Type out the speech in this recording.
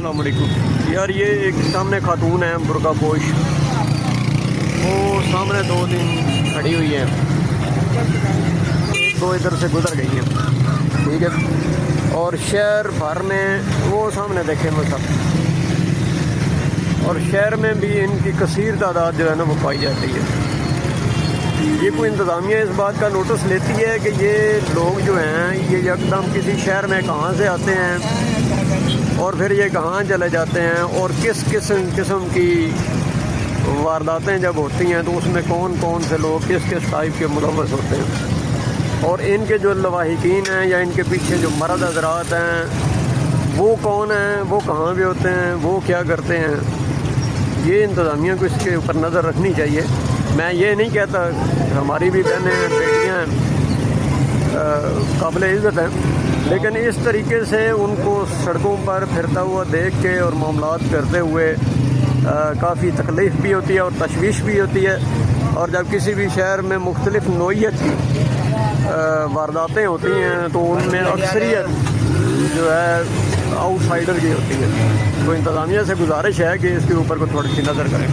अस्सलाम वालेकुम यार। ये एक सामने खातून है बुर्का पोश, वो सामने 2 दिन खड़ी हुई है, एक दो इधर से गुजर गई हैं, ठीक है। और शहर भर में वो सामने देखें वो सब, और शहर में भी इनकी कसीर तादाद जो है ना वो पाई जाती है। ये कोई इंतज़ामिया इस बात का नोटिस लेती है कि ये लोग जो हैं ये एकदम किसी शहर में कहाँ से आते हैं और फिर ये कहाँ चले जाते हैं, और किस किस्म की वारदातें जब होती हैं तो उसमें कौन कौन से लोग किस किस टाइप के मुलव्वस होते हैं, और इनके जो लवाहिकीन हैं या इनके पीछे जो मर्द हज़रात हैं वो कौन हैं, वो कहाँ पे होते हैं, वो क्या करते हैं। ये इंतज़ामिया को इसके ऊपर नज़र रखनी चाहिए। मैं ये नहीं कहता, हमारी भी बहनें बेटियाँ काबिल इज़्ज़त हैं, लेकिन इस तरीके से उनको सड़कों पर फिरता हुआ देख के और मामलात करते हुए काफ़ी तकलीफ़ भी होती है और तशवीश भी होती है। और जब किसी भी शहर में मुख्तलिफ़ नोयत की वारदातें होती हैं तो उनमें अक्सरियत जो है आउटसाइडर की होती है। तो इंतज़ामिया से गुजारिश है कि इसके ऊपर को थोड़ी सी नज़र करें।